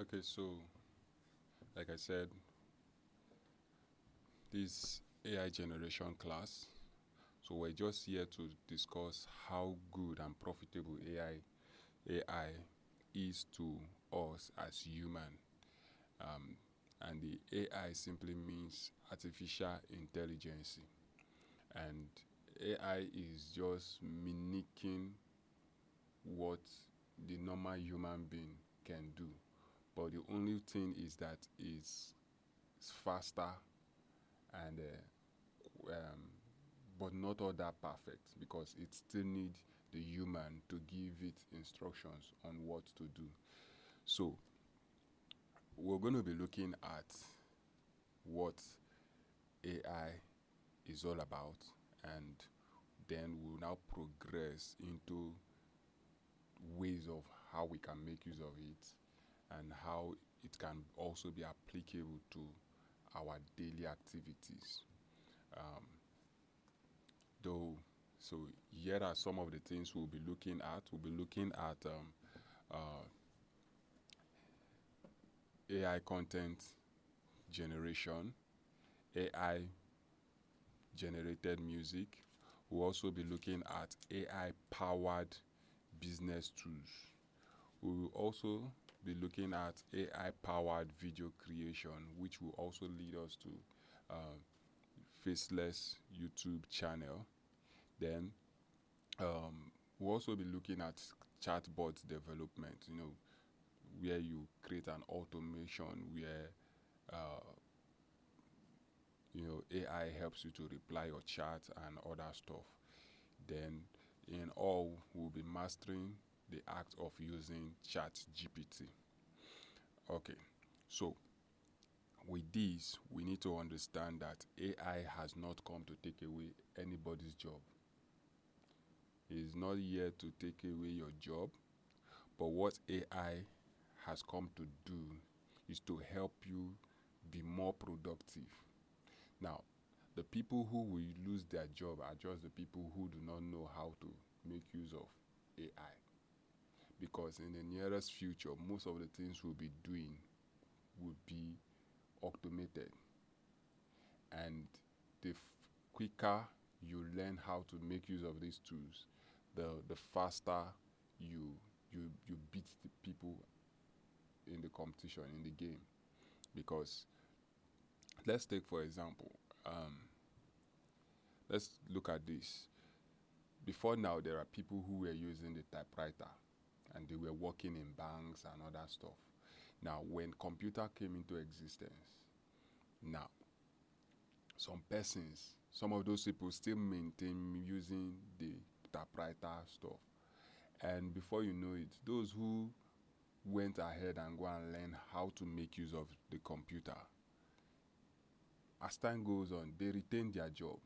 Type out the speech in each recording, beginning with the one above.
Okay, so like I said, this AI generation class. So we're just here to discuss how good and profitable AI is to us as human. Um, and the AI simply means artificial intelligence. And AI is just mimicking what the normal human being can do. But the only thing is that it's faster and but not all that perfect because it still need the human to give it instructions on what to do. So we're going to be looking at what AI is all about, and then we'll now progress into ways of how we can make use of it and how it can also be applicable to our daily activities. Um, though, so here are some of the things we'll be looking at. We'll be looking at AI content generation, AI generated music. We'll also be looking at AI powered business tools. We will also be looking at AI powered video creation, which will also lead us to uh, faceless YouTube channel. Then we'll also be looking at chatbot development, where you create an automation where AI helps you to reply your chat and other stuff. Then in all, we'll be mastering the act of using chat GPT. Okay, so with this, we need to understand that AI has not come to take away anybody's job. It is not here to take away your job, but what AI has come to do is to help you be more productive. Now, the people who will lose their job are just the people who do not know how to make use of AI. Because in the nearest future, most of the things we'll be doing will be automated. And the quicker you learn how to make use of these tools, the faster you beat the people in the competition, in the game. Because let's take for example, let's look at this. Before now, there are people who were using the typewriter and they were working in banks and other stuff. Now, when computer came into existence, now some persons, some of those people still maintain using the typewriter stuff. And before you know it, those who went ahead and go and learn how to make use of the computer, as time goes on, they retain their job.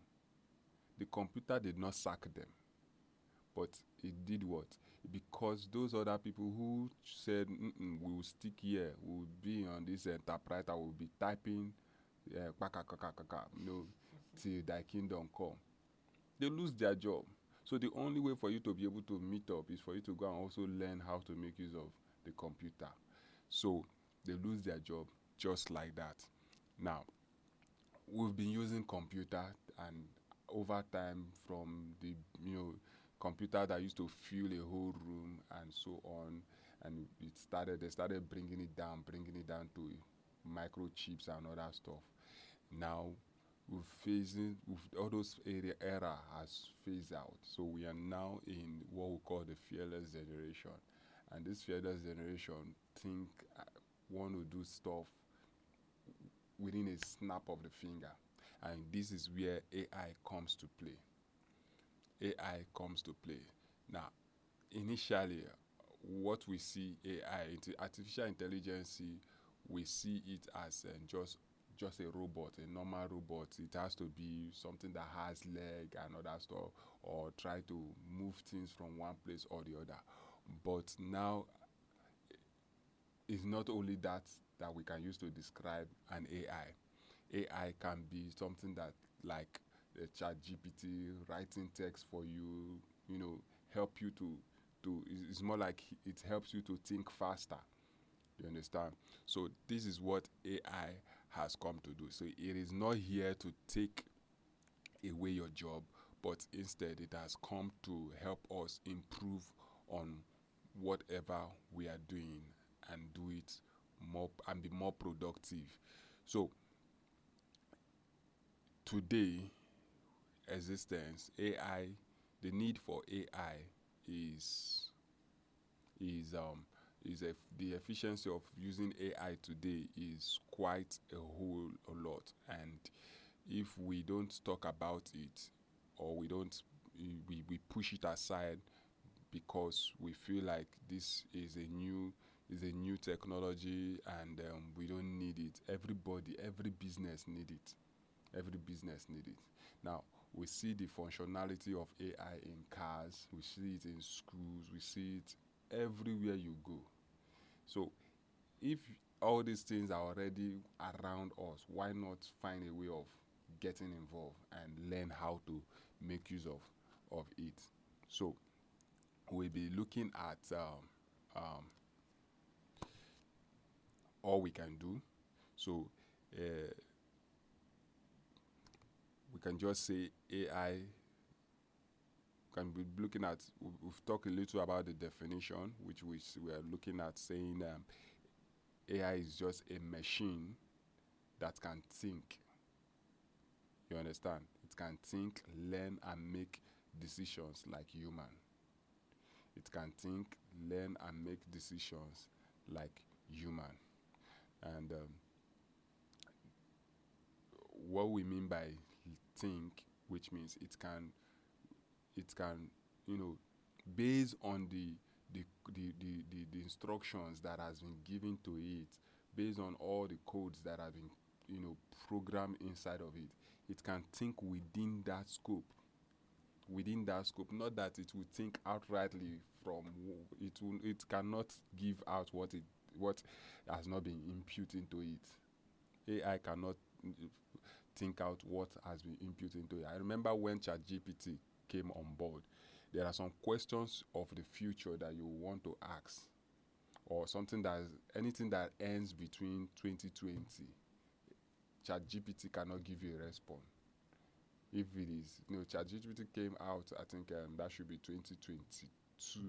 The computer did not sack them, but it did what? Because those other people who said, we will stick here, we will be on this typewriter, we will be typing, till thy kingdom come. They lose their job. So the only way for you to be able to meet up is for you to go and also learn how to make use of the computer. So they lose their job just like that. Now, we've been using computer, and over time, from the computer that used to fill a whole room and so on, and they started bringing it down to microchips and other stuff. Now all those era has phased out, so we are now in what we call the fearless generation. And this fearless generation think want to do stuff within a snap of the finger. And this is where AI comes to play. AI comes to play. Now, initially, what we see AI, artificial intelligence, we see it as just a robot, a normal robot. It has to be something that has leg and other stuff, or try to move things from one place or the other. But now, it's not only that we can use to describe an AI. AI can be something that, like chat GPT, writing text for you, help you to it's more like it helps you to think faster. You understand? So this is what AI has come to do. So it is not here to take away your job, but instead it has come to help us improve on whatever we are doing and do it more and be more productive. So today existence AI, the need for AI is is the efficiency of using AI today is quite a whole a lot. And if we don't talk about it, or we don't we push it aside because we feel like this is a new technology, and we don't need it. Every business need it. Every business need it. Now we see the functionality of AI in cars, we see it in schools, we see it everywhere you go. So if all these things are already around us, why not find a way of getting involved and learn how to make use of it? So we'll be looking at all we can do. So uh, we can just say AI can be looking at. We've talked a little about the definition, which we are looking at saying AI is just a machine that can think. You understand? It can think, learn, and make decisions like human. It can think, learn, and make decisions like human. And what we mean by think, which means it can, you know, based on the instructions that has been given to it, based on all the codes that have been, you know, programmed inside of it, it can think within that scope. Not that it will think outrightly from it cannot give out what has not been imputed into it. AI cannot think out what has been imputed into it. I remember when ChatGPT came on board, there are some questions of the future that you want to ask, or something that anything that ends between 2020, ChatGPT cannot give you a response. If it is, ChatGPT came out, I think that should be 2022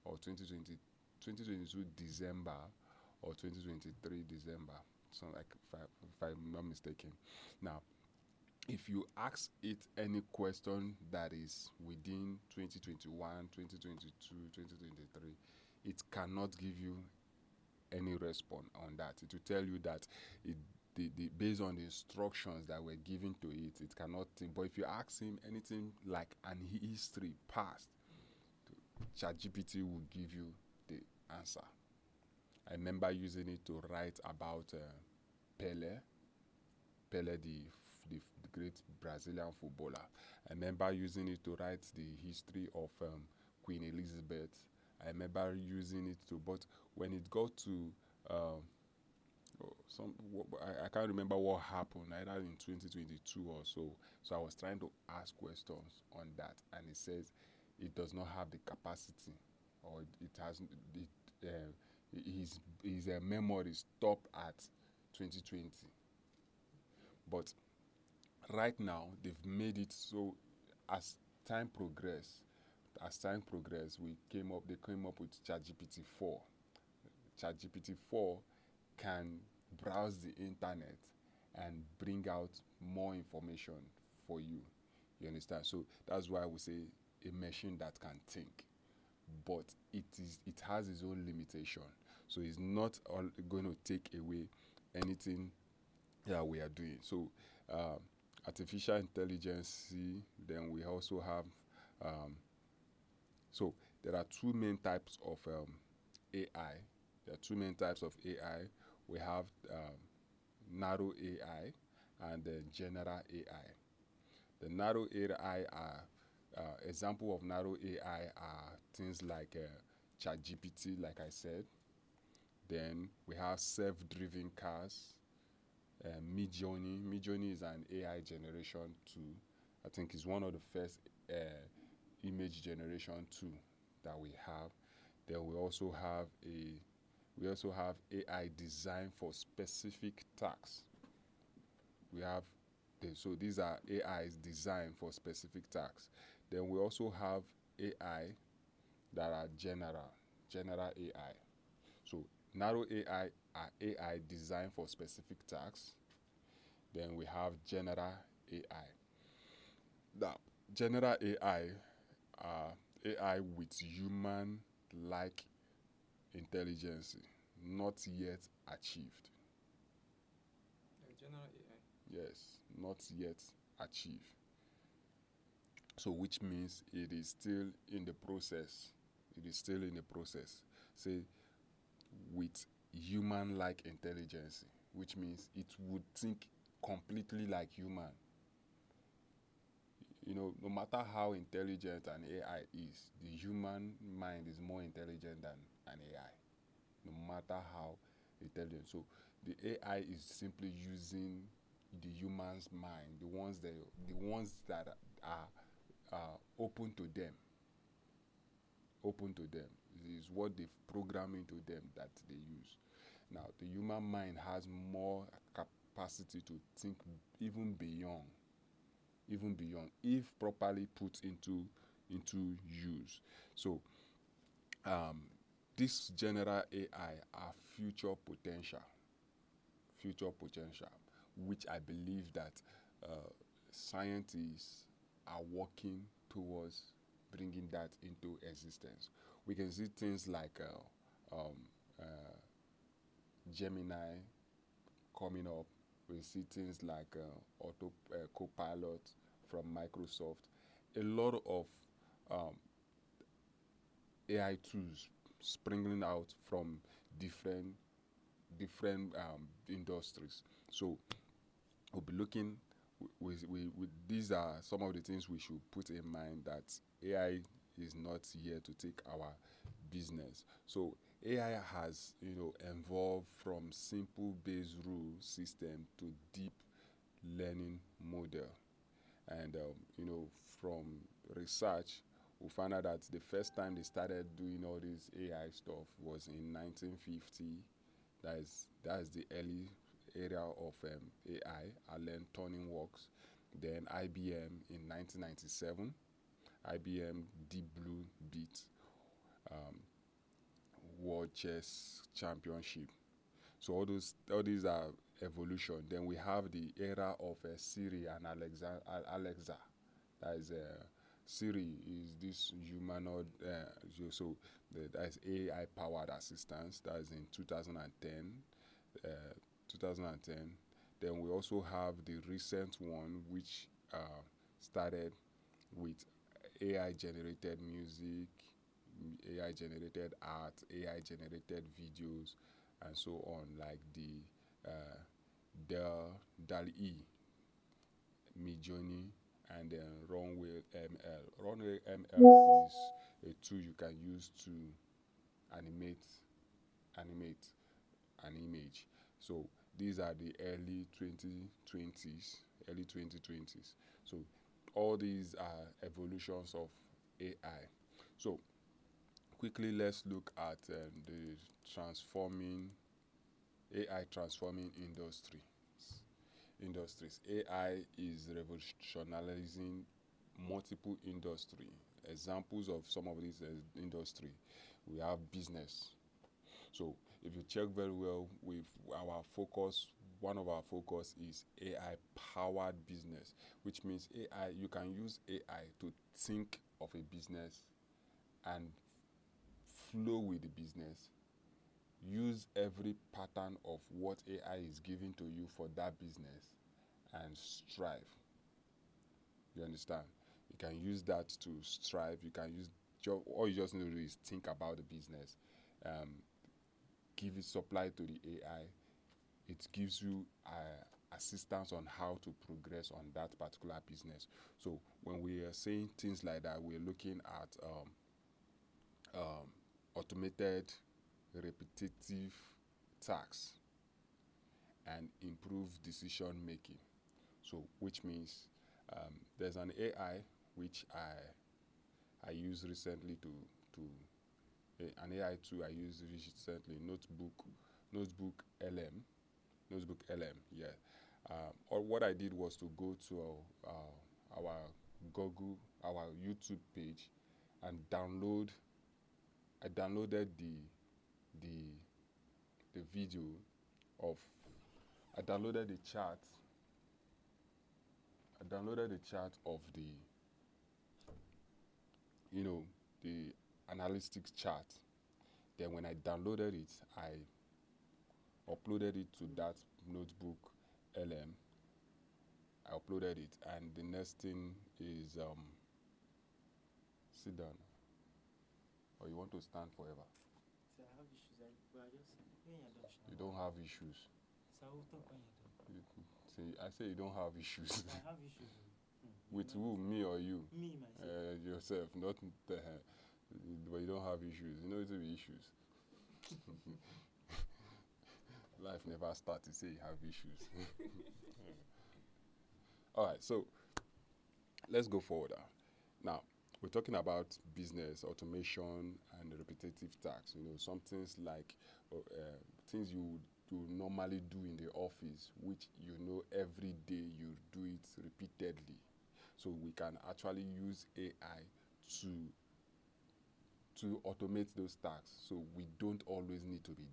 or 2022 December or 2023 December. So like if I'm not mistaken. Now, if you ask it any question that is within 2021, 2022, 2023, it cannot give you any response on that. It will tell you that based on the instructions that were given to it, it cannot think. But if you ask him anything like an history past, ChatGPT will give you the answer. I remember using it to write about Pele, the great Brazilian footballer. I remember using it to write the history of Queen Elizabeth. I remember using it to, but when it got to I can't remember what happened either in 2022 or so. So I was trying to ask questions on that, and it says it does not have the capacity, or it has his memory stop at 2020. But right now they've made it so as time progressed, they came up with ChatGPT 4. ChatGPT 4 can browse the internet and bring out more information for you. You understand? So that's why we say a machine that can think, but it has its own limitation. So it's not all going to take away anything that we are doing. So um, artificial intelligence. Then we also have so there are two main types of AI. There are two main types of AI. We have narrow AI and general AI. The narrow AI are example of narrow AI are things like ChatGPT, like I said. Then we have self-driven cars. Midjourney. Midjourney is an AI generation tool. I think it's one of the first image generation tool that we have. Then we also have a We also have AI designed for specific tasks. We have so these are AIs designed for specific tasks. Then we also have AI that are general AI. So narrow AI are AI designed for specific tasks. Then we have general AI. Now, general AI are AI with human-like intelligence, not yet achieved. Like general AI. Yes, not yet achieved. So, which means it is still in the process. It is still in the process. Say, with human like intelligence, which means it would think completely like human. You know, no matter how intelligent an AI is, the human mind is more intelligent than an AI, no matter how intelligent. So the AI is simply using the human's mind, the ones that are open to them, open to them. It is what they've programmed into them that they use. Now, the human mind has more capacity to think even beyond, even beyond, if properly put into use. So, um, this general AI are future potential, which I believe that scientists are working towards bringing that into existence. We can see things like uh, Gemini coming up. We see things like Auto Copilot from Microsoft. A lot of um, AI tools springing out from different industries. So we'll be looking. These are some of the things we should put in mind that AI is not here to take our business. So AI has, evolved from simple base rule system to deep learning model. And from research, we found out that the first time they started doing all this AI stuff was in 1950. That is the early area of AI, Alan Turing Works. Then IBM in 1997, IBM Deep Blue beat um, World Chess Championship. So all these are evolution. Then we have the era of Siri and Alexa. That is Siri is this humanoid. That is AI powered assistance. That is in 2010. Uh, 2010. Then we also have the recent one, which started with AI generated music, AI generated art, AI generated videos, and so on, like the DALL-E, Midjourney, and then Runway ML. Runway ML is a tool you can use to animate animate an image. So these are the early 2020s. So all these are evolutions of AI. So quickly, let's look at the transforming AI transforming industries. AI is revolutionizing multiple industry. Examples of some of these industry, we have business. So if you check very well with our focus, one of our focus is AI powered business, which means AI, you can use AI to think of a business and flow with the business. Use every pattern of what AI is giving to you for that business and strive. You understand? You can use that to strive. You can use all you just need to do is think about the business, um, give it supply to the AI. It gives you assistance on how to progress on that particular business. So when we are saying things like that, we're looking at automated, repetitive tasks and improved decision making. So which means there's an AI which I used recently to an AI tool I used recently, Notebook LM, Notebook LM. Yeah. Or what I did was to go to our Google, our YouTube page, and I downloaded the the video of. I downloaded the chart. I downloaded the chart of the the analytics chart. Then when I downloaded it, I uploaded it to that notebook LM. I uploaded it, and the next thing is sit down, or you want to stand forever. So I have issues. But I just when you're done. You don't have issues. So I will talk when you're done. I say you don't have issues. I have issues. With who, me or you? Me myself. Yourself, not the. But you don't have issues. You know it will be issues. Life never starts to say you have issues. All right, so let's go forward. Now, we're talking about business, automation, and repetitive tasks. Some things like things you normally do in the office, which every day you do it repeatedly. So we can actually use AI to automate those tasks. So we don't always need to be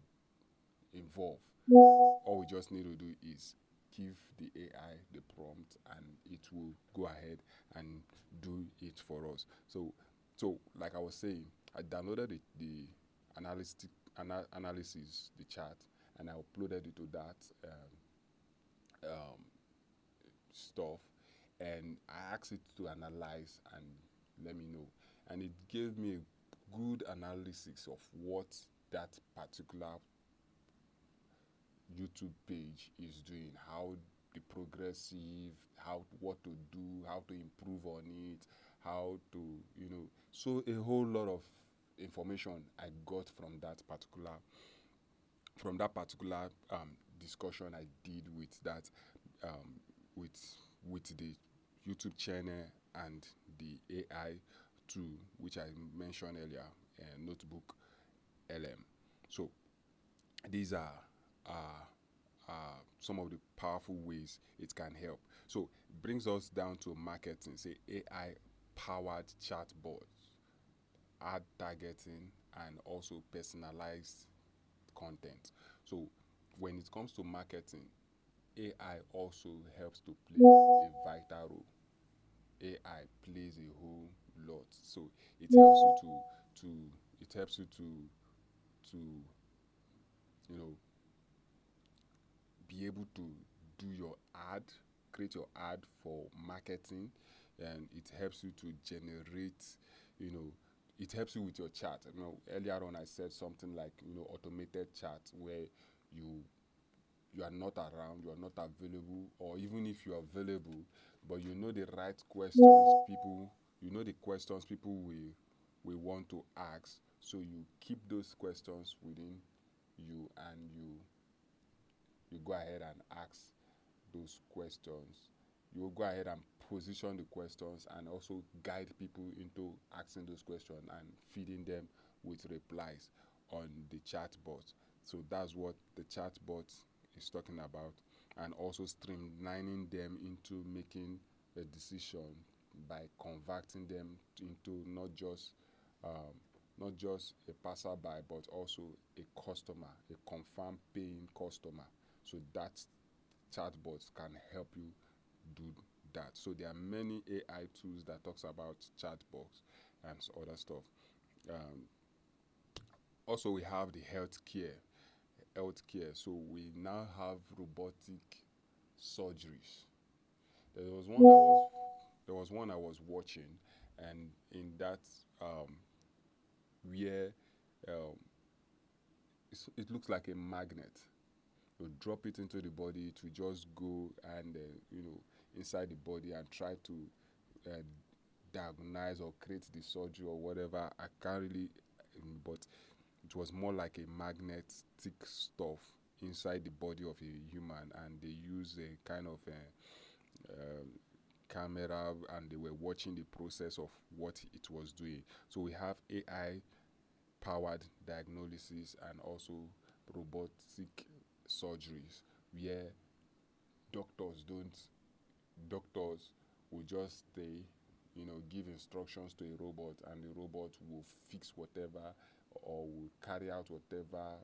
involved. All we just need to do is give the AI the prompt, and it will go ahead and do it for us. So like I was saying, I downloaded the analysis, the chart, and I uploaded it to that stuff, and I asked it to analyze and let me know, and it gave me a good analysis of what that particular YouTube page is doing, how the progressive, how what to do, how to improve on it, how to so a whole lot of information I got from that particular discussion I did with that um, with the YouTube channel and the AI tool which I mentioned earlier, Notebook LM. So these are some of the powerful ways it can help. So it brings us down to marketing, say AI powered chatbots, ad targeting, and also personalized content. So when it comes to marketing, AI also helps to play a vital role. AI plays a whole lot. So it helps you to it helps you to you know be able to do your ad, create your ad for marketing, and it helps you to generate, it helps you with your chat. Earlier on I said something like, automated chat where you are not around, you are not available, or even if you are available, but the right questions people will want to ask. So you keep those questions within you, and you go ahead and ask those questions. You will go ahead and position the questions and also guide people into asking those questions and feeding them with replies on the chatbot. So that's what the chatbot is talking about, and also streamlining them into making a decision by converting them into not just a passerby, but also a customer, a confirmed paying customer. So that chatbots can help you do that. So there are many AI tools that talks about chatbots and other stuff. Um, Also, we have the healthcare. So we now have robotic surgeries. There was one I was there was one I was watching, and in that where um, it looks like a magnet. You drop it into the body to just go and inside the body and try to uh, diagnose or create the surgery or whatever. I can't really, but it was more like a magnetic stuff inside the body of a human, and they use a kind of camera, and they were watching the process of what it was doing. So we have AI powered diagnosis and also robotic surgeries where doctors don't doctors will just stay, give instructions to a robot, and the robot will fix whatever or will carry out whatever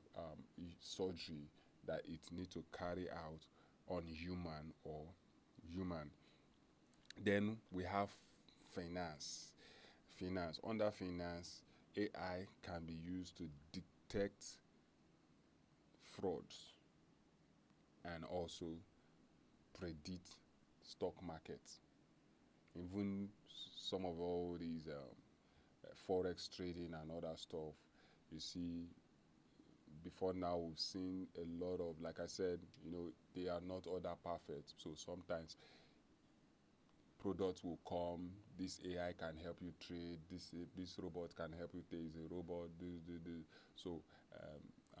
surgery that it need to carry out on human. Then we have finance. Under finance, AI can be used to detect frauds and also predict stock markets. Even some of all these forex trading and other stuff, you see, before now we've seen a lot of, like I said, they are not all that perfect. So sometimes products will come, this AI can help you trade, this robot can help you trade, is a robot, this. So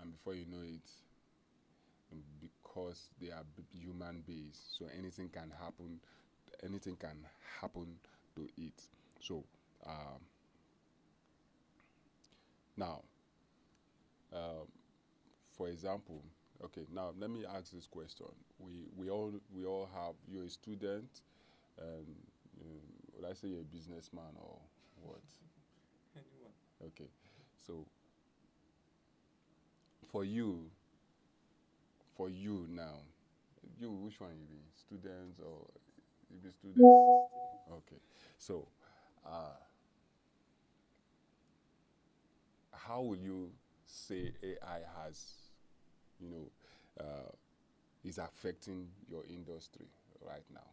and before you know it, because they are human based, so anything can happen to it. So now for example, okay, now let me ask this question. We all have, you're a student, and would I say you're a businessman or what? Anyone. Okay, so for you now, which one you be, student or you be student? Okay, so uh, how will you say AI has, you know, is affecting your industry right now?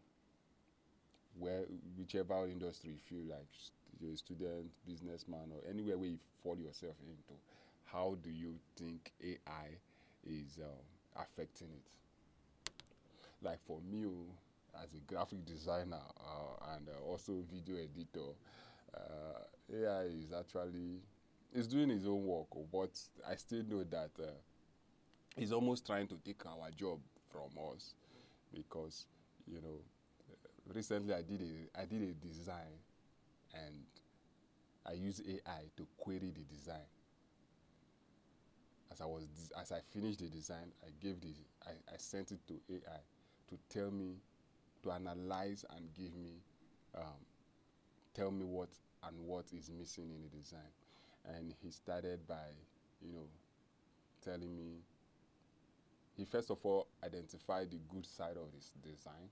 Where, whichever industry you feel like, you're a student, businessman, or anywhere where you fall yourself into, how do you think AI is affecting it? Like for me, as a graphic designer and also video editor, AI is actually, is doing his own work, but I still know that he's almost trying to take our job from us, because you know recently I did a design, and I used AI to query the design. As I finished the design, I sent it to AI to tell me, to analyze and give me, um, tell me what is missing in the design. And he started by, telling me, he first of all identified the good side of his design,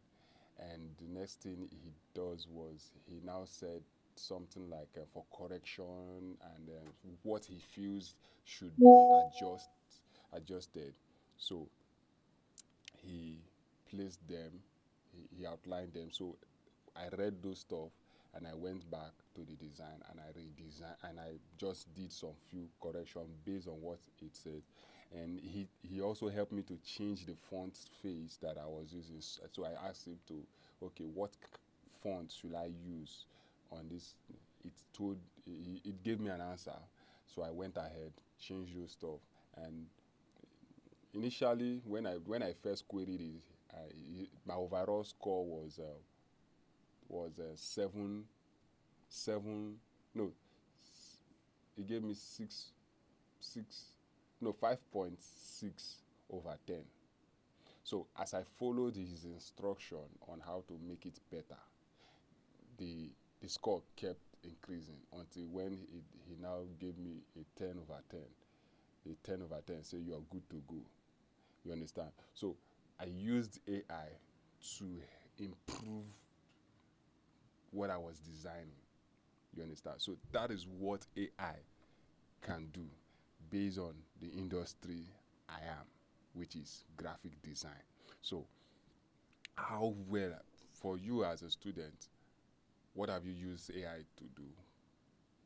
and the next thing he does was he now said something like for correction, and what he feels should be adjusted. So he placed them, he outlined them. So I read those stuff, and I went back to the design, and I redesigned, and I just did some few correction based on what it said. And he also helped me to change the font face that I was using. So I asked him to, okay, what font should I use on this? It gave me an answer. So I went ahead, changed those stuff, and initially when I first queried it, my overall score was 7. No, he gave me 6, no, 5.6/10. So as I followed his instruction on how to make it better, the score kept increasing until when he now gave me a 10/10. A 10/10, so you are good to go. You understand? So I used AI to improve what I was designing. You understand? So that is what AI can do based on the industry I am, which is graphic design. So how well, for you as a student, what have you used AI to do?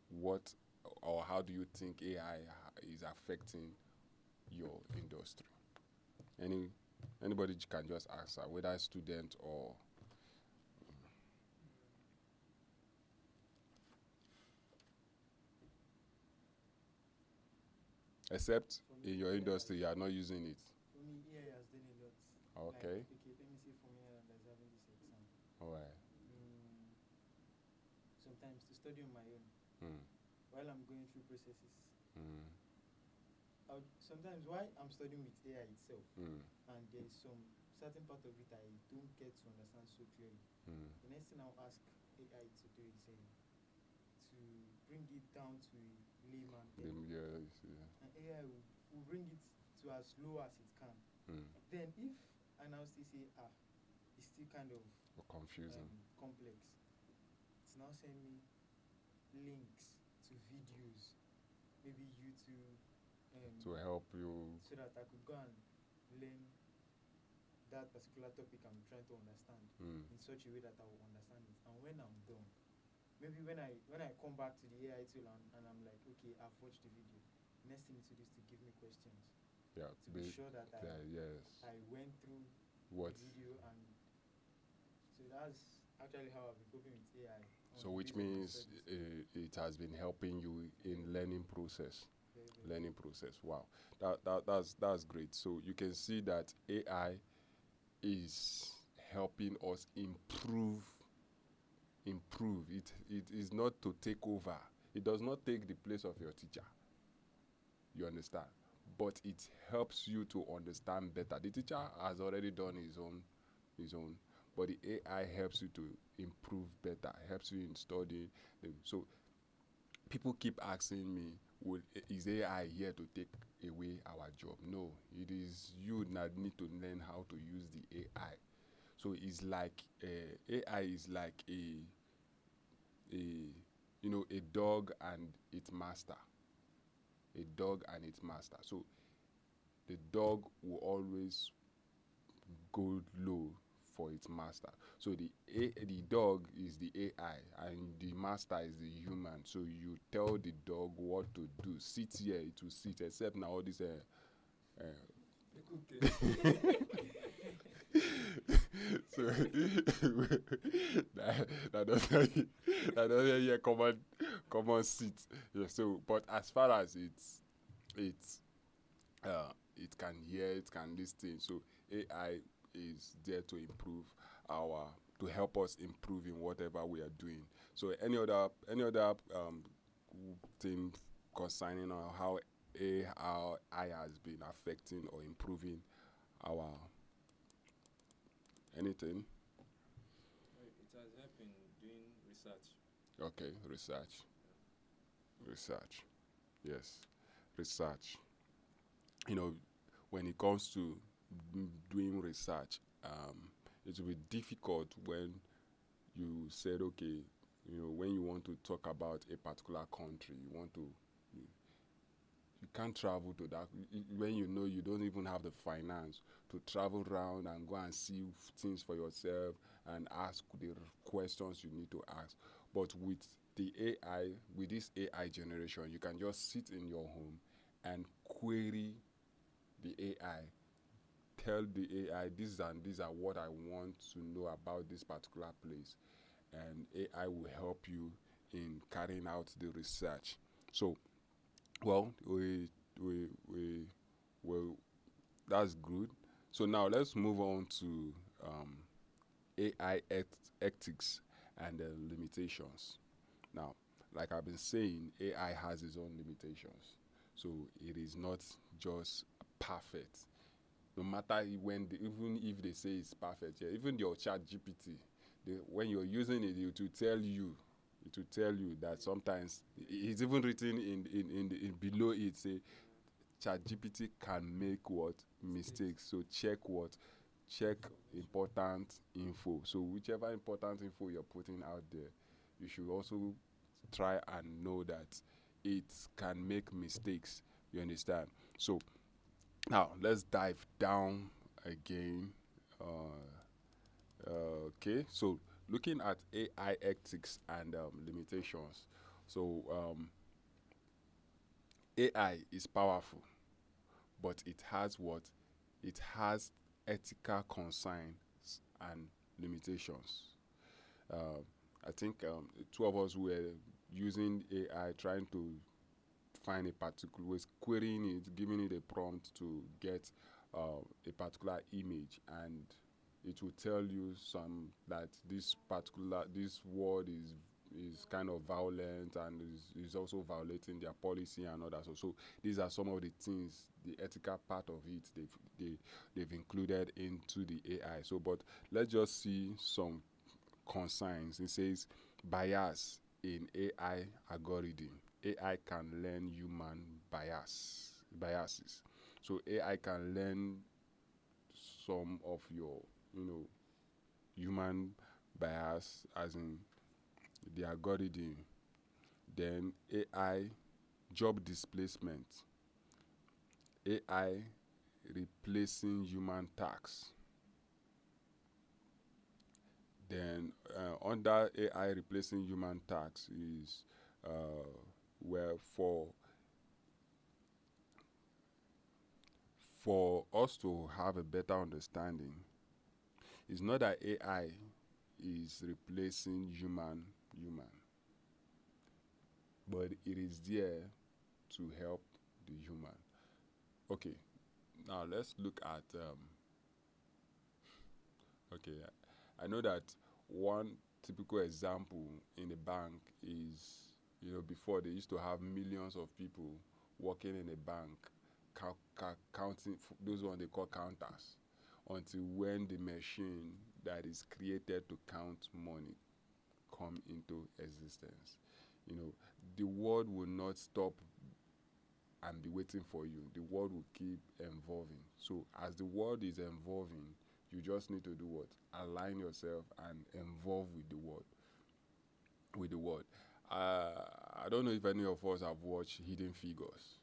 What, or how do you think AI is affecting your industry? Anybody can just answer, whether student or, except For me, in your AI industry you are not using it. For me, AI has done a lot. Okay. Like, okay, let me say for me that's having this exam. All right. Sometimes to study on my own Hmm. while I'm going through processes, Sometimes why I'm studying with AI itself, Mm. and there's some certain part of it I don't get to understand so clearly. Mm. The next thing I'll ask AI to do is to bring it down to layman term, Yes, yeah. and AI will bring it to as low as it can. Mm. Then if I now still say it's still kind of Confusing. complex, it's now send me links to videos, maybe YouTube, To help you. so that I could go and learn that particular topic I'm trying to understand Mm. in such a way that I will understand it. And when I'm done, maybe when I come back to the AI tool and I'm like, okay, I've watched the video. Next thing it to do is to give me questions Yeah. to be sure that yes. I went through What? the video, and so that's actually how I've been coping with AI. So which means it has been helping you in learning process. Very, very Learning process. Wow. That's great. So you can see that AI is helping us improve. It is not to take over. It does not take the place of your teacher. You understand? But it helps you to understand better. The teacher has already done his own. But the AI helps you to improve better, helps you in studying. So people keep asking me, is AI here to take away our job? No, it is you that need to learn how to use the AI. So it's like AI is like a dog and its master. A dog and its master. So the dog will always go low for its master. So the dog is the AI and the master is the human. So you tell the dog what to do. Sit here, it will sit. Except now all this so that doesn't hear common seat. Yeah, so but as far as it can hear, it can listen. So AI is there to to help us improve in whatever we are doing. So any other thing concerning how AI has been affecting or improving our anything? It has helped in doing research. Okay, research. Research. Yes, research. When it comes to doing research, it will be difficult when you said, okay, when you want to talk about a particular country, you can't travel to that. When you don't even have the finance to travel around and go and see things for yourself and ask the questions you need to ask. But with with this AI generation, you can just sit in your home and query the AI. Tell the AI, these are what I want to know about this particular place, and AI will help you in carrying out the research. So, well, well, that's good. So now let's move on to AI ethics and limitations. Now, like I've been saying, AI has its own limitations. So it is not just perfect. No matter even if they say it's perfect, yeah, even your chat GPT, when you're using it, it will tell you that sometimes it's even written in below it say chat GPT can make what mistakes. So check important info. So whichever important info you're putting out there, you should also try and know that it can make mistakes. You understand? So now let's dive down again. Okay, so looking at AI ethics and limitations. So AI is powerful, but it has what? It has ethical concerns and limitations. Um, I think the two of us were using AI trying to find a particular way, querying it, giving it a prompt to get a particular image, and it will tell you some that this word is is kind of violent and is also violating their policy and all that. So these are some of the things, the ethical part of it, they've included into the AI. So, but let's just see some concerns. It says bias in AI algorithm. AI can learn human biases. So AI can learn some of your, human bias, as in the algorithm. Then AI job displacement. AI replacing human tasks. Then under AI replacing human tasks is where for us to have a better understanding, it's not that AI is replacing human, but it is there to help the human. Okay, now let's look at okay, I know that one typical example in a bank is, before they used to have millions of people working in a bank, counting those ones they call counters, until when the machine that is created to count money come into existence. The world will not stop and be waiting for you. The world will keep evolving. So as the world is evolving, you just need to do what? Align yourself and evolve with the world. With the world. I don't know if any of us have watched Hidden Figures.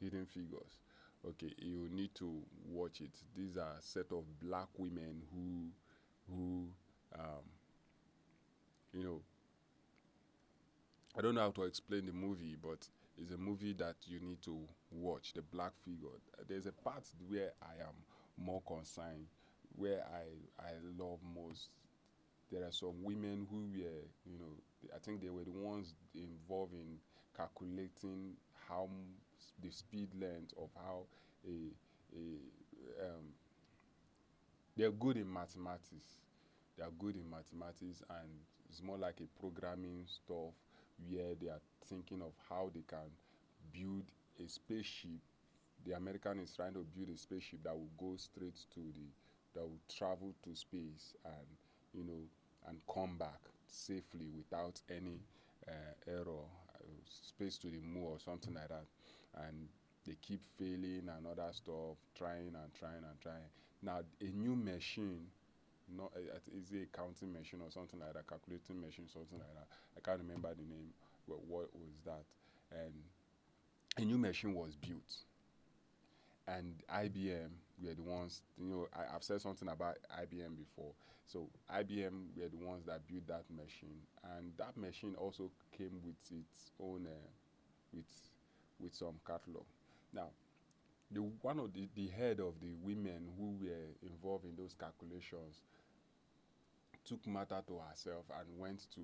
Hidden Figures. Okay, you need to watch it. These are a set of black women who you know, I don't know how to explain the movie, but it's a movie that you need to watch. The Black Figure. There's a part where I am more concerned, where I love most. There are some women who were, I think they were the ones involved in calculating how the speed length of how a they're good in mathematics. They are good in mathematics, and it's more like a programming stuff where they are thinking of how they can build a spaceship. The American is trying to build a spaceship that will go straight to that will travel to space, and and come back safely without any error, space to the moon or something like that. And they keep failing and other stuff, trying and trying and trying. Now a new machine, not is it a counting machine or something like that, calculating machine, something like that. I can't remember the name. But what was that? And a new machine was built, and IBM were the ones. I've said something about IBM before. So IBM were the ones that built that machine, and that machine also came with its own with some catalog. Now, the one of the head of the women who were involved in those calculations took matter to herself and went to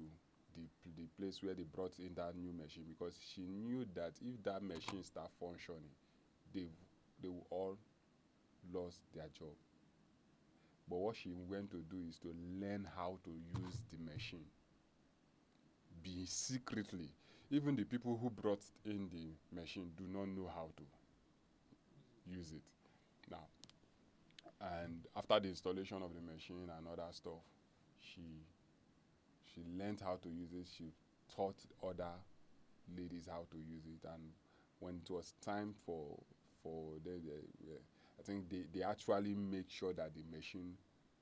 the place where they brought in that new machine, because she knew that if that machine start functioning, they will all lost their job. But what she went to do is to learn how to use the machine. Be secretly. Even the people who brought in the machine do not know how to use it. Now, and after the installation of the machine and other stuff, she learned how to use it. She taught other ladies how to use it, and when it was time for I think they actually make sure that the machine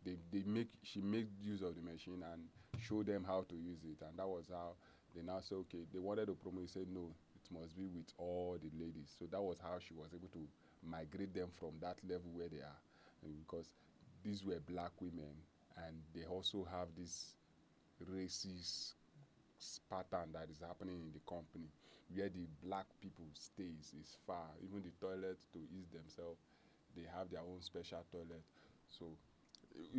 they make she made use of the machine and show them how to use it, and that was how they now say, okay, they wanted to promote. He said no, it must be with all the ladies. So that was how she was able to migrate them from that level where they are, and because these were black women, and they also have this racist pattern that is happening in the company, where the black people stays is far. Even the toilet to use themselves, they have their own special toilet. So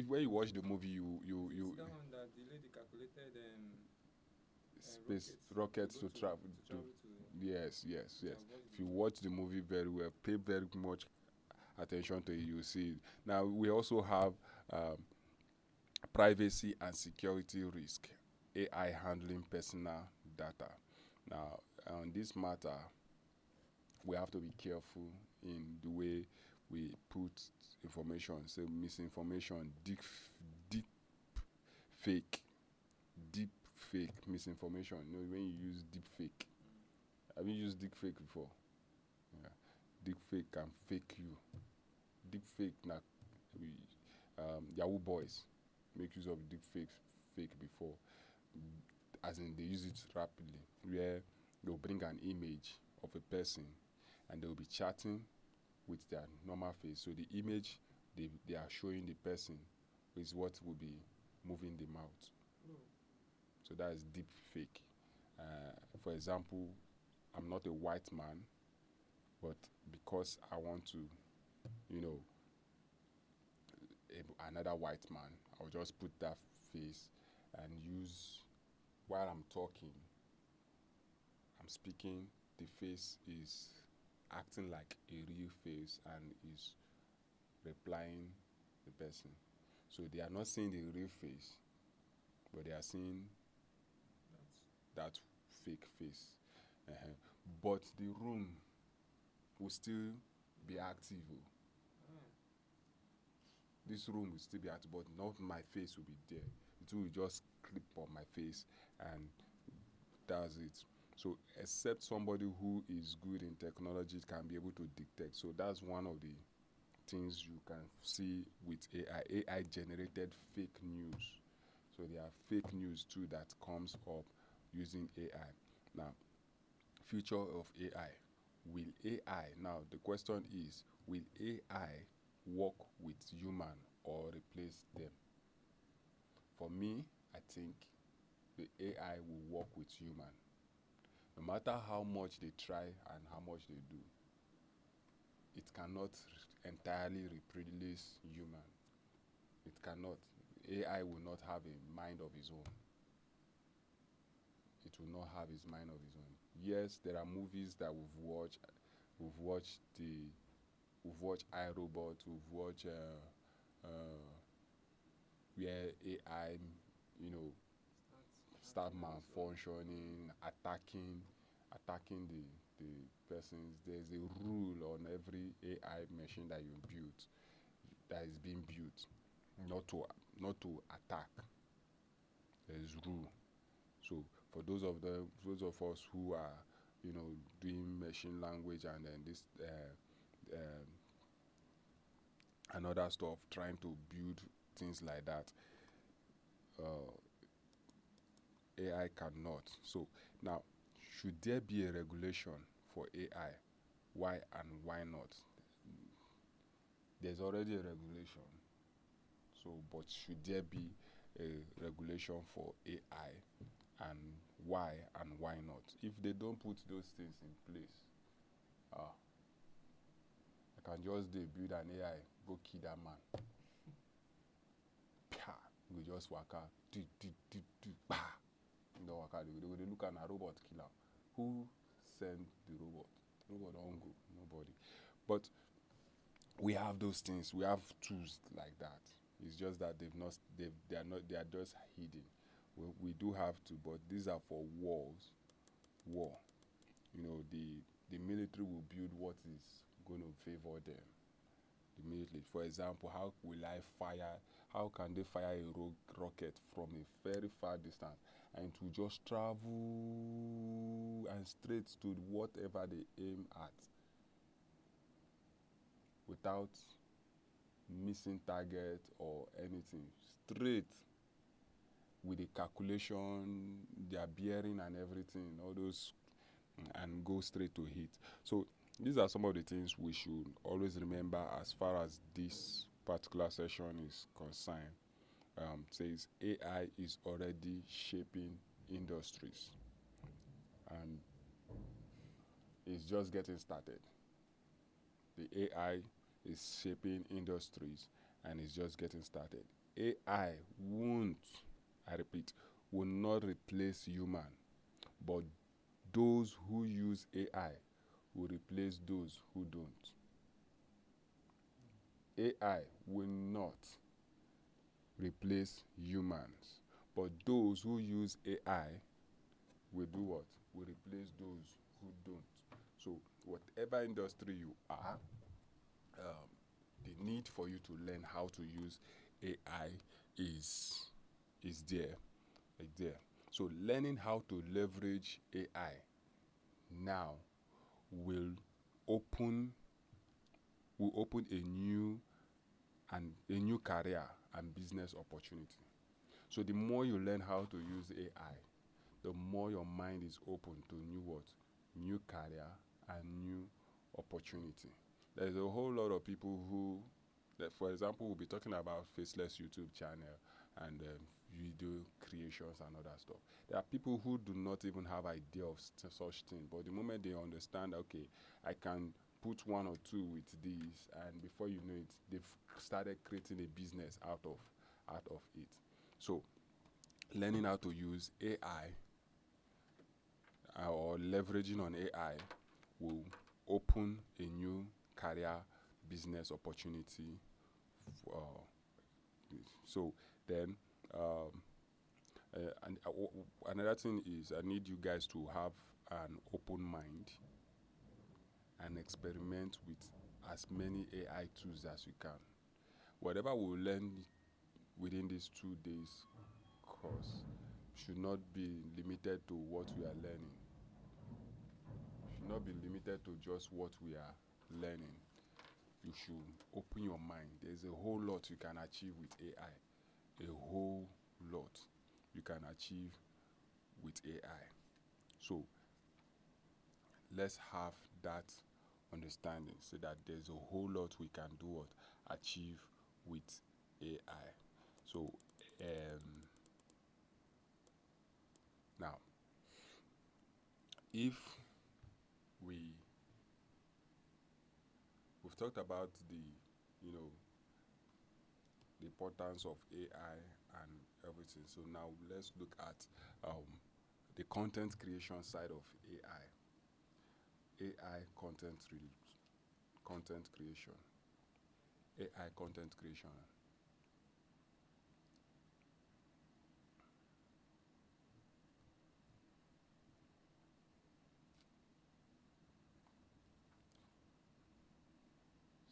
when you watch the movie, you It's that one that the lady calculated space rockets to travel to. to Yes, yes, yes. avoid If you watch the movie very well, pay very much attention to it, you see it. Now we also have privacy and security risk. AI handling personal data. Now, on this matter, we have to be careful in the way we put information. So misinformation, deep fake, deep fake misinformation. You know, when you use deep fake, have you used deep fake before? Yeah. Deep fake can fake you. Deep fake na Yahoo boys make use of deep fake before, as in they use it rapidly, where they'll bring an image of a person and they'll be chatting with their normal face. So the image they are showing the person is what will be moving the mouth. So that is deep fake. For example, I'm not a white man, but because I want to, you know, another white man, I'll just put that face and use, while I'm talking, I'm speaking, the face is acting like a real face and is replying the person. So they are not seeing the real face, but they are seeing that fake face. But the room will still be active. This room will still be active, but not my face will be there. It will just clip on my face, and that's it. So except somebody who is good in technology can be able to detect. So that's one of the things you can see with AI. AI generated fake news. So there are fake news too that comes up using AI. Now, future of AI. Will AI, now the question is, will AI work with human or replace them? For me, I think the AI will work with human. No matter how much they try and how much they do, it cannot entirely replace human. It cannot. AI will not have a mind of its own. It will not have his mind of its own. Yes, there are movies that we've watched. We've watched iRobot. We've watched where AI, you know, start malfunctioning, attacking the persons. There's a rule on every AI machine that you build, that is being built, not to attack. There's rule. So for those of us who are, you know, doing machine language and then this and other stuff, trying to build things like that, AI cannot. So now, should there be a regulation for AI? Why and why not? There's already a regulation. So, but should there be a regulation for AI, and why not? If they don't put those things in place, I can just build an AI, go kill that man. Pah! We just work out. Bah! No work out. They will look at a robot killer. Who sent the robot? Robot don't go. Nobody. But we have those things. We have tools like that. It's just that they are just hidden. We do have to, but these are for war. You know, the military will build what is going to favor them. The military, for example, how can they fire a rocket from a very far distance and it will just travel and straight to whatever they aim at without missing target or anything, straight with a calculation, their bearing and everything, all those, and go straight to hit. So these are some of the things we should always remember as far as this particular session is concerned. Says AI is already shaping industries and it's just getting started. The AI is shaping industries and it's just getting started. AI won't, I repeat, will not replace human, but those who use AI will replace those who don't. AI will not replace humans, But those who use AI will do what? Will replace those who don't. So whatever industry you are, the need for you to learn how to use AI is there. Like there. So learning how to leverage AI now will open a new career and business opportunity. So the more you learn how to use AI, the more your mind is open to new career and new opportunity. There's a whole lot of people who, that for example, will be talking about faceless YouTube channel and video creations and other stuff. There are people who do not even have idea of such thing, but the moment they understand, okay, I can put one or two with these, and before you know it, they've started creating a business out of it. So learning how to use AI or leveraging on AI will open a new career business opportunity. So then, another thing is I need you guys to have an open mind and experiment with as many AI tools as you can. Whatever we learn within these 2 days course should not be limited to what we are learning. Should not be limited to just what we are learning. You should open your mind. There's a whole lot you can achieve with AI. A whole lot you can achieve with AI. So let's have that understanding so that there's a whole lot we can do achieve with AI. So now, if we've talked about the importance of AI and everything. So now let's look at the content creation side of AI. AI content creation. AI content creation.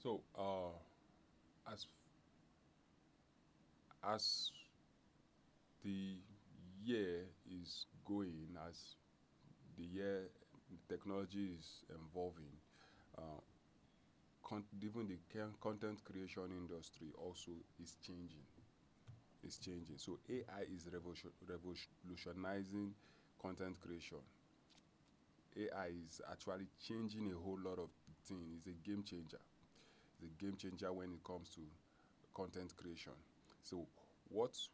So as the year is going, as the year technology is evolving, even the content creation industry also is changing. It's changing. So AI is revolutionizing content creation. AI is actually changing a whole lot of things. It's a game changer. It's a game changer when it comes to content creation. So what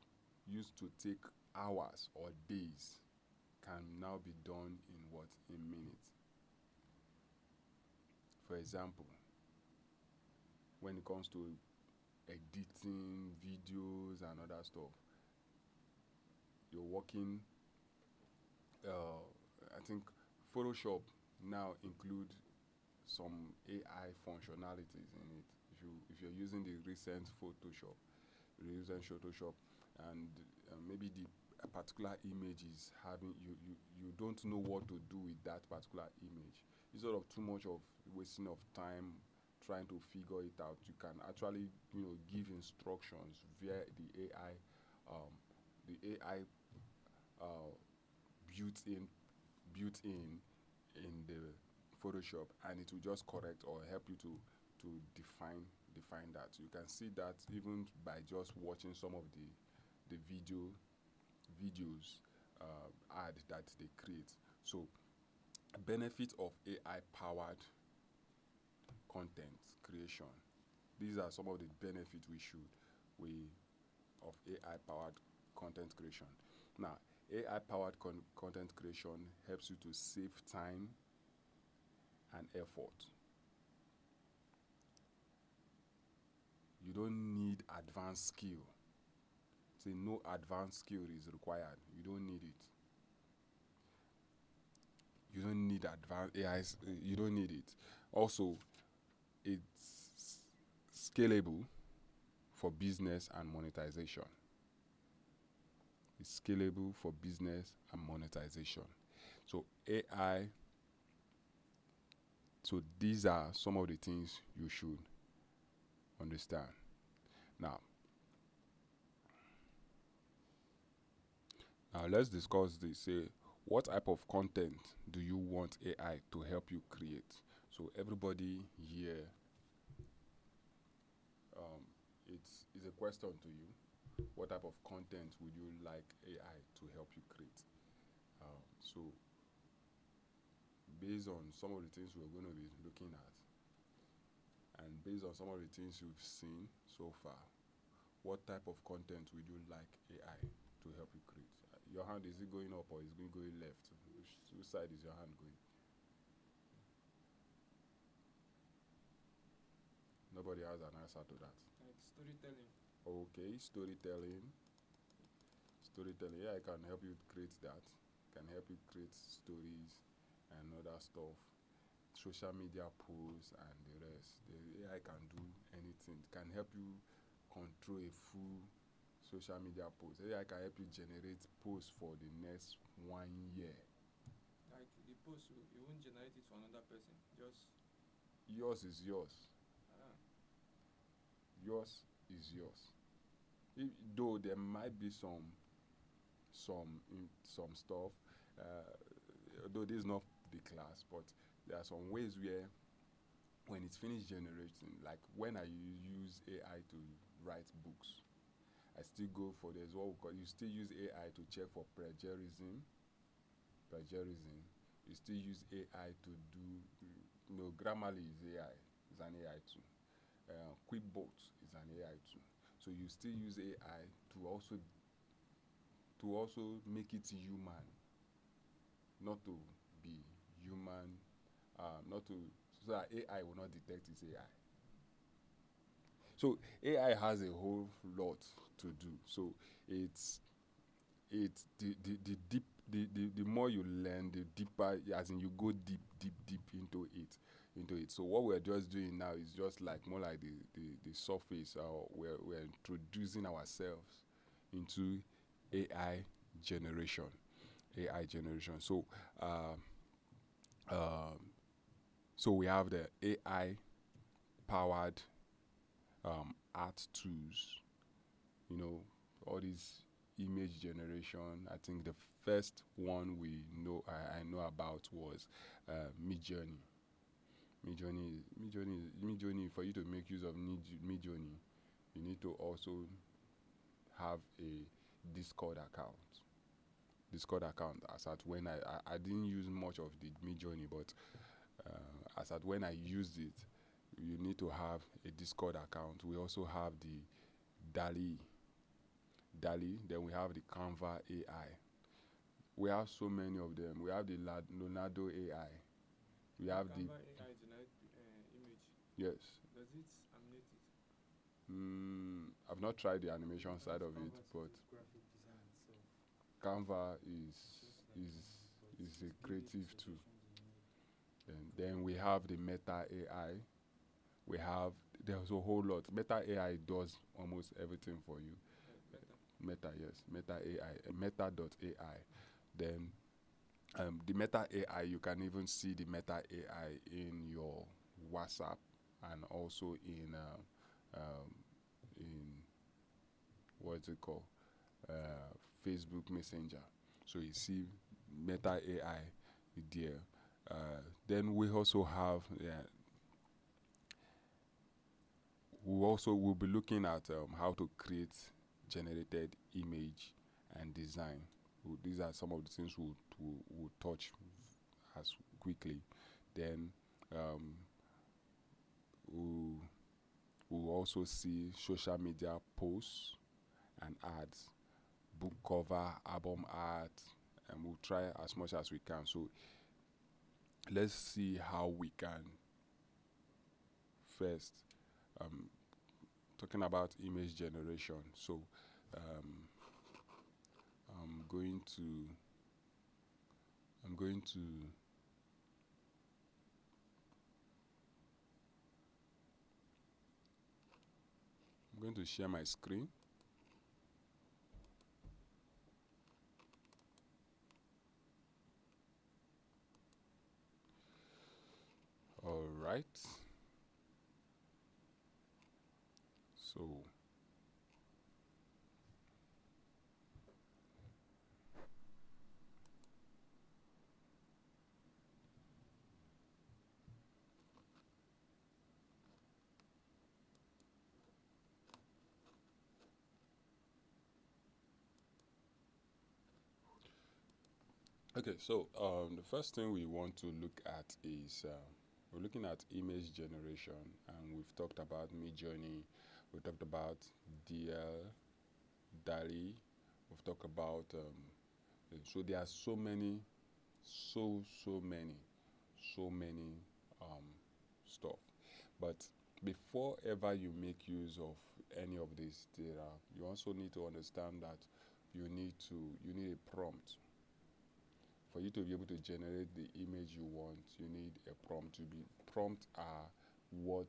used to take hours or days can now be done in minutes. For example, when it comes to editing videos and other stuff, you're working, I think Photoshop now include some AI functionalities in it. If you're using the recent Photoshop, and maybe a particular image is having you don't know what to do with that particular image. Instead of too much of wasting of time trying to figure it out, you can actually give instructions via the AI, built in the Photoshop, and it will just correct or help you to define that. You can see that even by just watching some of the videos ad that they create. So benefit of AI powered content creation. These are some of the benefits of AI powered content creation. Now, AI powered content creation helps you to save time and effort. You don't need advanced skill. Say no advanced skill is required. You don't need it. You don't need advanced AI. You don't need it. Also, it's scalable for business and monetization. is scalable for business and monetization. So AI, so these are some of the things you should understand. Now let's discuss this. Say, what type of content do you want AI to help you create? So everybody here, it's a question to you. What type of content would you like AI to help you create? So based on some of the things we're going to be looking at, and based on some of the things you've seen so far, what type of content would you like AI to help you create? Your hand, is it going up or is it going left? Which side is your hand going? Nobody has an answer to that. Like storytelling. Okay, storytelling. Storytelling. Yeah, I can help you create that. Can help you create stories and other stuff. Social media posts and the rest. The AI can do anything. Can help you control a full social media post. AI can help you generate posts for the next 1 year. Like the post, you won't generate it for another person. Just Yours is yours. ah, Yours is yours. Though there might be some stuff, though this is not the class, but there are some ways where when it's finished generating, like when I use AI to write books, I still go for there's what we call, you still use AI to check for plagiarism. You still use AI to do, Grammarly is AI, is an AI tool. QuickBooks is an AI tool. So you still use AI to also make it human, not to be human, not to, so that AI will not detect it's AI. So AI has a whole lot to do. So it's the deep, the more you learn, the deeper, as in you go deep into it. So what we're just doing now is just like more like the surface. We're introducing ourselves into AI generation. So so we have the AI powered art tools. All these image generation. I think the first one I know about was Midjourney. Midjourney. For you to make use of Midjourney, you need to also have a Discord account. As at when I didn't use much of the Midjourney, but as at when I used it, you need to have a Discord account. We also have the DALL-E. Then we have the Canva AI. We have so many of them. We have the Leonardo AI. We have Canva AI generate image. Yes. Does it animate it? I've not tried the animation side of it, but graphic design itself. Canva is It's a building creative the tool. solutions you need. And then we have the Meta AI. There's a whole lot. Meta AI does almost everything for you. Meta. Meta AI, Meta.ai. Then the Meta AI, you can even see the Meta AI in your WhatsApp and also in what's it called, Facebook Messenger. So you see Meta AI there. Then we also have we'll be looking at how to create generated image and design. These are some of the things we'll touch as quickly. Then we'll also see social media posts and ads, book cover, album art, and we'll try as much as we can. So let's see how we can first talking about image generation. So I'm going to share my screen. right? So okay, so the first thing we want to look at is we're looking at image generation, and we've talked about Midjourney, we talked about DL, DALI, we've talked about so there are so many, so many um, stuff. But before ever you make use of any of this data, you also need to understand that you need a prompt. For you to be able to generate the image you want, you need a prompt. Prompt are what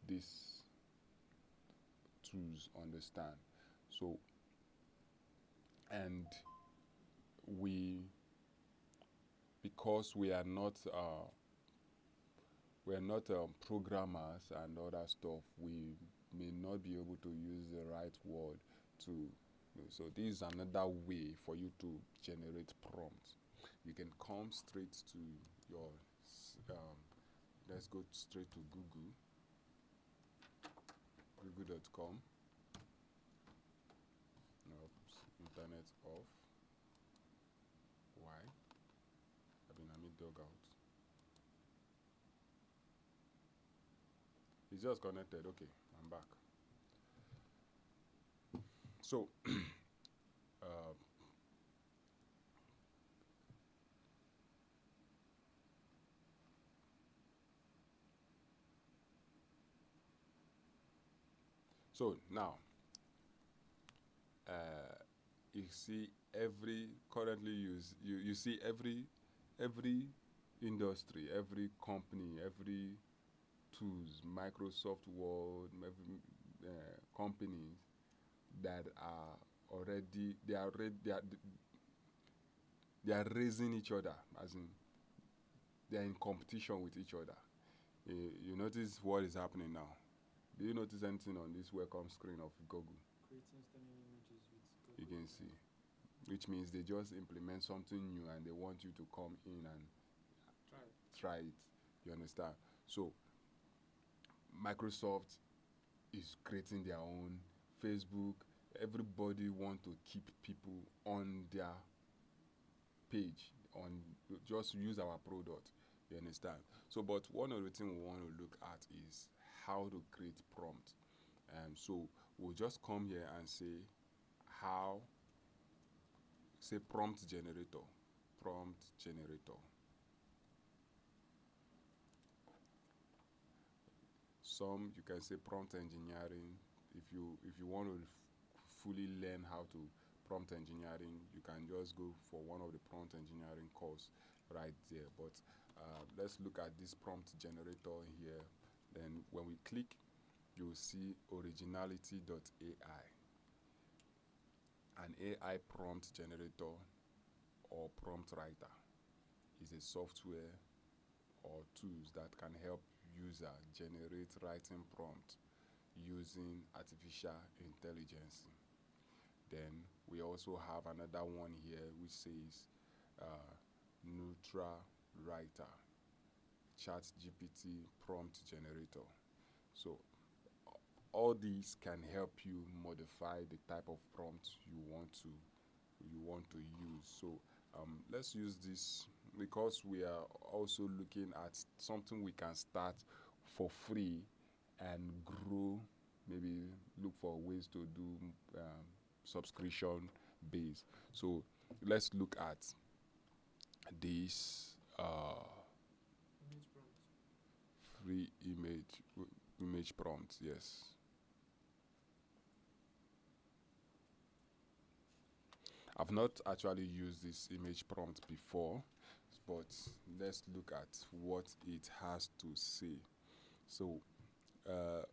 these tools understand. So, and we, because we are not programmers and other stuff, we may not be able to use the right word to. So this is another way for you to generate prompts. You can come straight to your let's go straight to Google, google.com. Oops, internet off. Why? I mean dog out. It's just connected. Okay, I'm back. So uh, so now you see every currently you see every industry, every company, every tools, Microsoft Word, every companies that are already they are raising each other, as in they are in competition with each other. You notice what is happening now? Do you notice anything on this welcome screen of Google? Creating stunning images with You Google. can see, which means they just implement something new and they want you to come in and try it. You understand? So Microsoft is creating their own, Facebook, everybody want to keep people on their page, on just use our product. You understand? So but one of the things we want to look at is how to create prompt. So we'll just come here and say how, say prompt generator. Some you can say prompt engineering. If you want to fully learn how to prompt engineering, you can just go for one of the prompt engineering course right there. But let's look at this prompt generator here. Then when we click, you'll see originality.ai, an AI prompt generator or prompt writer is a software or tools that can help user generate writing prompt using artificial intelligence. Then we also have another one here which says Nutra Writer, Chat GPT prompt generator. So all these can help you modify the type of prompt you want to use. So let's use this because we are also looking at something we can start for free and grow. Maybe look for ways to do subscription base. So let's look at this Image prompt. free image prompt. Yes. I've not actually used this image prompt before, but let's look at what it has to say. So uh,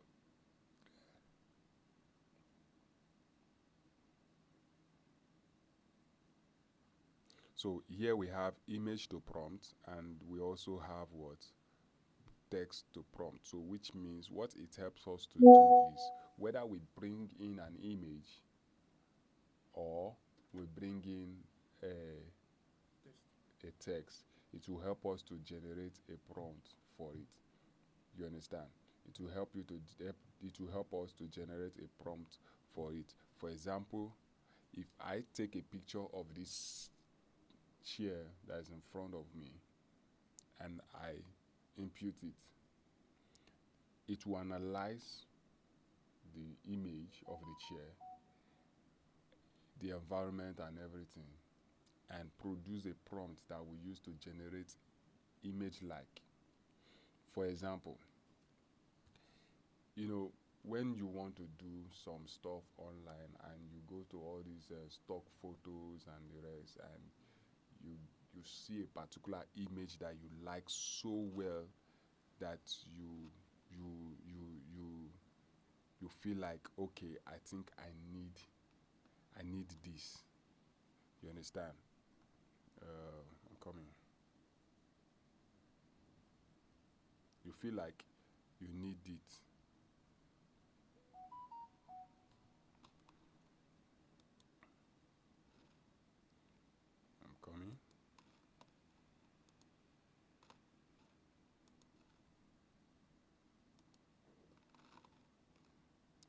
so here we have image to prompt, and we also have what text to prompt. So which means what it helps us to do is whether we bring in an image or we bring in a text, it will help us to generate a prompt for it. You understand? It will help you to it will help us to generate a prompt for it. For example, if I take a picture of this chair that is in front of me and I input it, it will analyze the image of the chair, the environment and everything, and produce a prompt that we use to generate image like. For example, when you want to do some stuff online and you go to all these stock photos and the rest, and you see a particular image that you like so well that you feel like, okay, I think I need this. You understand? I'm coming. You feel like you need it. I'm coming.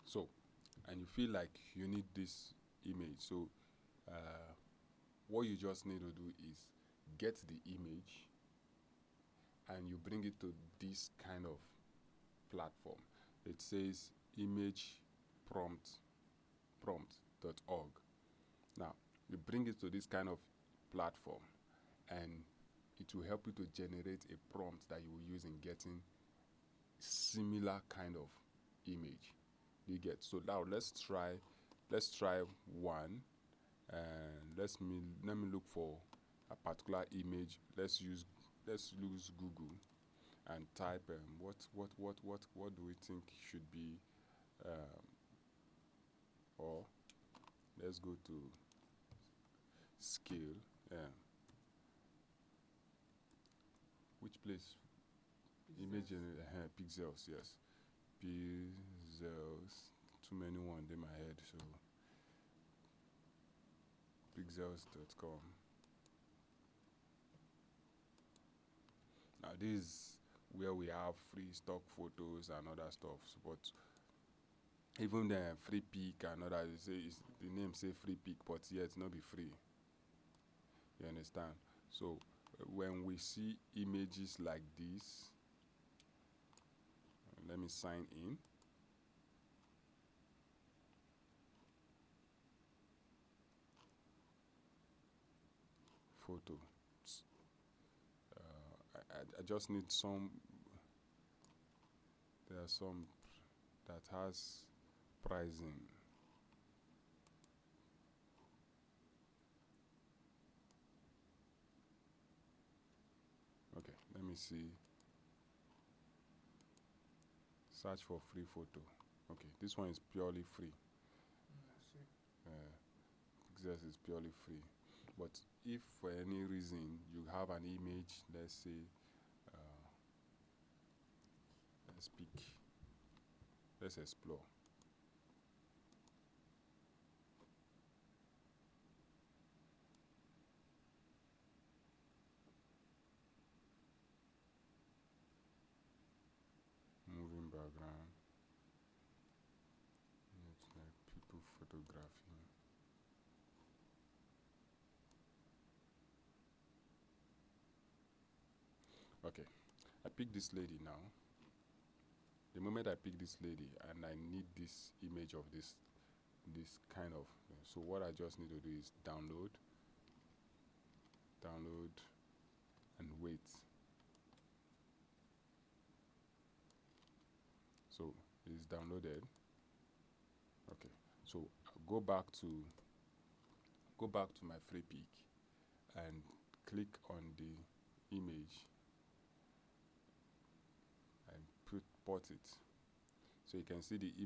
So, and you feel like you need this image. So, what you just need to do is get the image and you bring it to this kind of platform. It says image prompt.org. Now, you bring it to this kind of platform and it will help you to generate a prompt that you will use in getting similar kind of image. You get? So now let's try one, and let me look for a particular image. Let's use Google and type what do we think should be, or let's go to scale. Which place? Image pixels, yes. Pixels. Too many ones in my head, so pixels.com. Now this is where we have free stock photos and other stuff, but even the free pick and other, the name say free pick, but yet it's not be free. You understand? So when we see images like this, let me sign in. Photo. I just need some. There are some that has pricing. Okay, let me see. Search for free photo. Okay, this one is purely free. Pixels is purely free. But if for any reason you have an image, let's say, let's explore. Moving background. It's like people photography. Okay, I pick this lady now. The moment I pick this lady and I need this image of this kind of thing. So what I just need to do is download and wait. So it is downloaded. Okay, so go back to my free pick and click on the image and put it. So you can see the image